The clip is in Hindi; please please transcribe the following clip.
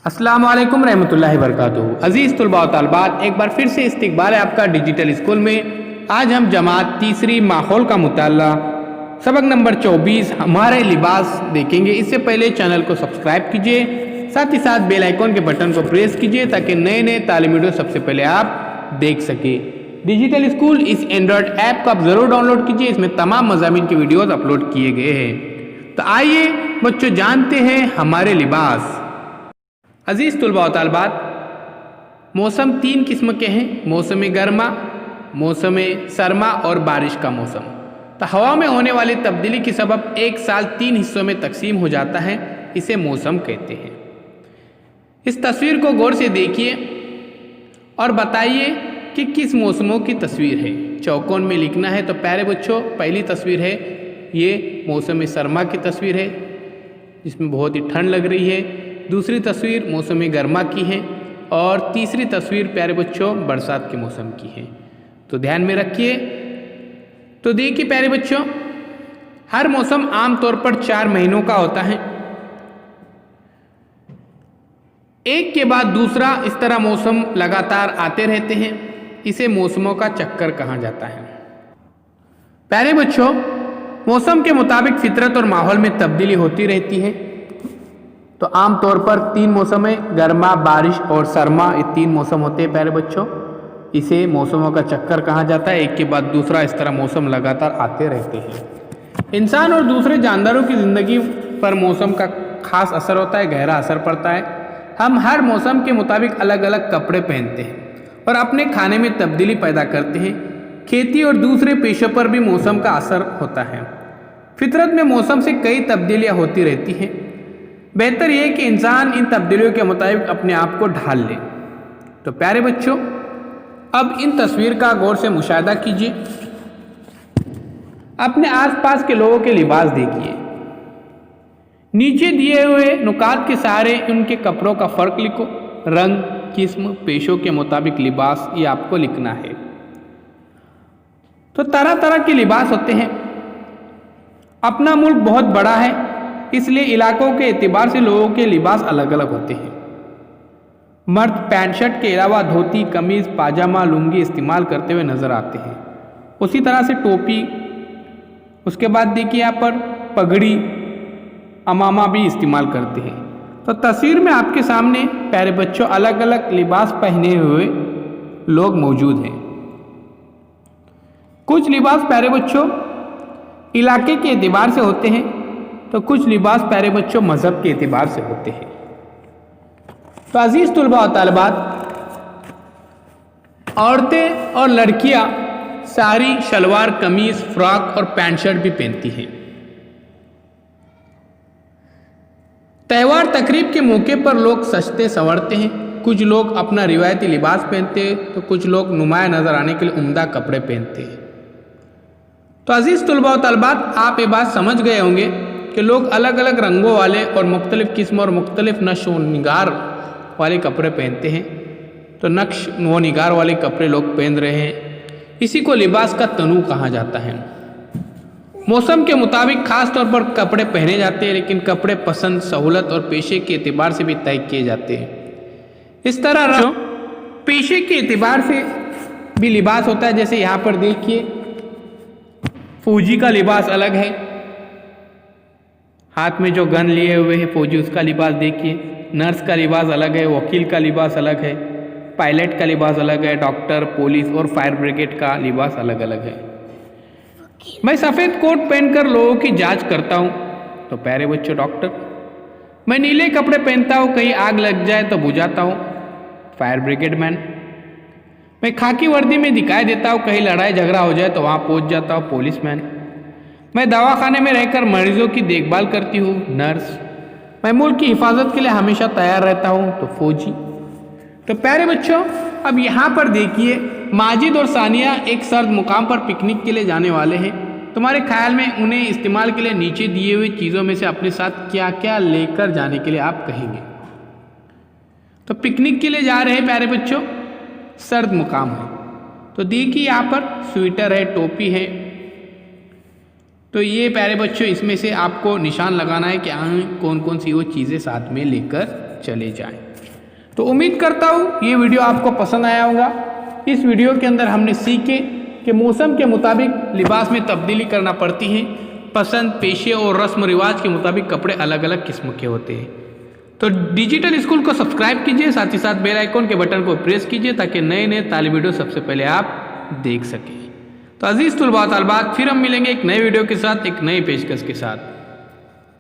अस्सलाम वालेकुम रहमतुल्लाहि वबरकातुहू। अज़ीज़ तुलबा व तालिबात, एक बार फिर से इस्तकबाल है आपका डिजिटल स्कूल में। आज हम जमात तीसरी माहौल का मुताला सबक नंबर 24 हमारे लिबास देखेंगे। इससे पहले चैनल को सब्सक्राइब कीजिए, साथ ही साथ बेल आइकॉन के बटन को प्रेस कीजिए ताकि नए नए तालीमी वीडियो सबसे पहले आप देख सके। डिजिटल स्कूल इस एंड्रॉयड ऐप को आप ज़रूर डाउनलोड कीजिए, इसमें तमाम मज़ामीन के वीडियोज़ अपलोड किए गए हैं। तो आइए बच्चों जानते हैं हमारे लिबास। अजीज़ तुलबा व तालिबात, मौसम तीन किस्म के हैं, मौसम गर्मा, मौसम सरमा और बारिश का मौसम। तो हवा में होने वाली तब्दीली के सबब एक साल तीन हिस्सों में तकसीम हो जाता है, इसे मौसम कहते हैं। इस तस्वीर को गौर से देखिए और बताइए कि किस मौसमों की तस्वीर है। चौकोन में लिखना है। तो प्यारे बच्चों, पहली तस्वीर है ये मौसम सरमा की तस्वीर है जिसमें बहुत ही ठंड लग रही है। दूसरी तस्वीर मौसम गर्मा की है और तीसरी तस्वीर प्यारे बच्चों बरसात के मौसम की है। तो ध्यान में रखिए। तो देखिए प्यारे बच्चों, हर मौसम आमतौर पर 4 महीनों का होता है, एक के बाद दूसरा इस तरह मौसम लगातार आते रहते हैं। इसे मौसमों का चक्कर कहा जाता है। प्यारे बच्चों, मौसम के मुताबिक फितरत और माहौल में तब्दीली होती रहती है। तो आमतौर पर 3 मौसम है, गर्मा, बारिश और सरमा, ये 3 मौसम होते हैं प्यारे बच्चों। इसे मौसमों का चक्कर कहा जाता है, एक के बाद दूसरा इस तरह मौसम लगातार आते रहते हैं। इंसान और दूसरे जानवरों की ज़िंदगी पर मौसम का खास असर होता है, गहरा असर पड़ता है। हम हर मौसम के मुताबिक अलग अलग कपड़े पहनते हैं और अपने खाने में तब्दीली पैदा करते हैं। खेती और दूसरे पेशों पर भी मौसम का असर होता है। फितरत में मौसम से कई तब्दीलियाँ होती रहती हैं। बेहतर यह है कि इंसान इन तब्दीलियों के मुताबिक अपने आप को ढाल ले। तो प्यारे बच्चों, अब इन तस्वीर का गौर से मुशाहिदा कीजिए। अपने आसपास के लोगों के लिबास देखिए। नीचे दिए हुए नुकात के सहारे उनके कपड़ों का फ़र्क लिखो। रंग, किस्म, पेशों के मुताबिक लिबास ये आपको लिखना है। तो तरह तरह के लिबास होते हैं। अपना मुल्क बहुत बड़ा है, इसलिए इलाकों के एतबार से लोगों के लिबास अलग अलग होते हैं। मर्द पैंट शर्ट के अलावा धोती, कमीज़, पाजामा, लुंगी इस्तेमाल करते हुए नज़र आते हैं। उसी तरह से टोपी, उसके बाद देखिए यहाँ पर पगड़ी, अमामा भी इस्तेमाल करते हैं। तो तस्वीर में आपके सामने प्यारे बच्चों अलग अलग लिबास पहने हुए लोग मौजूद हैं। कुछ लिबास प्यारे बच्चों इलाके के एतबार से होते हैं, तो कुछ लिबास प्यारे बच्चों मज़हब के एतबार से होते हैं। तो अजीज़ तुलबा व तालिबात, औरतें और लड़कियां साड़ी, शलवार, कमीज़, फ्रॉक और पैंट शर्ट भी पहनती हैं। त्यौहार तकरीब के मौके पर लोग सजते संवरते हैं। कुछ लोग अपना रिवायती लिबास पहनते हैं, तो कुछ लोग नुमाया नज़र आने के लिए उम्दा कपड़े पहनते हैं। तो अजीज़ तुलबा व तालिबात, आप ये बात समझ गए होंगे कि लोग अलग अलग रंगों वाले और मुख्तलिफ़ किस्म और मुख्तलिफ़ नक्श व निगार वाले कपड़े पहनते हैं। तो नक्श व निगार वाले कपड़े लोग पहन रहे हैं। इसी को लिबास का तनू कहा जाता है। मौसम के मुताबिक ख़ास तौर पर कपड़े पहने जाते हैं, लेकिन कपड़े पसंद, सहूलत और पेशे के एतबार से भी तय किए जाते हैं। इस तरह पेशे के एतबार से भी लिबास होता है। जैसे यहाँ पर देखिए, फौजी का लिबास अलग है, हाथ में जो गन लिए हुए है फौजी, उसका लिबास देखिए। नर्स का लिबास अलग है, वकील का लिबास अलग है, पायलट का लिबास अलग है, डॉक्टर, पुलिस और फायर ब्रिगेड का लिबास अलग अलग है। मैं सफ़ेद कोट पहनकर लोगों की जांच करता हूँ, तो प्यारे बच्चों डॉक्टर। मैं नीले कपड़े पहनता हूँ, कहीं आग लग जाए तो बुझाता हूँ, फायर ब्रिगेड मैन। मैं खाकी वर्दी में दिखाई देता हूँ, कहीं लड़ाई झगड़ा हो जाए तो वहाँ पहुँच जाता हूँ, पुलिस मैन। मैं दवाखाने में रहकर मरीजों की देखभाल करती हूँ, नर्स। मैं मुल्क की हिफाजत के लिए हमेशा तैयार रहता हूँ, तो फौजी। तो प्यारे बच्चों, अब यहाँ पर देखिए, माजिद और सानिया एक सर्द मुकाम पर पिकनिक के लिए जाने वाले हैं। तुम्हारे ख्याल में उन्हें इस्तेमाल के लिए नीचे दिए हुए चीज़ों में से अपने साथ क्या क्या लेकर जाने के लिए आप कहेंगे? तो पिकनिक के लिए जा रहे हैं प्यारे बच्चों, सर्द मुकाम है। तो देखिए यहाँ पर स्वेटर है, टोपी है। तो ये प्यारे बच्चों, इसमें से आपको निशान लगाना है कि कौन कौन सी वो चीज़ें साथ में लेकर चले जाएं। तो उम्मीद करता हूँ ये वीडियो आपको पसंद आया होगा। इस वीडियो के अंदर हमने सीखे कि मौसम के मुताबिक लिबास में तब्दीली करना पड़ती है। पसंद, पेशे और रस्म रिवाज के मुताबिक कपड़े अलग अलग किस्म के होते हैं। तो डिजिटल स्कूल को सब्सक्राइब कीजिए, साथ ही साथ बेल आइकॉन के बटन को प्रेस कीजिए ताकि नए नए तालीम वीडियो सबसे पहले आप देख सकें। तो अजीज़ तुलबा तलबात, फिर हम मिलेंगे एक नए वीडियो के साथ, एक नई पेशकश के साथ।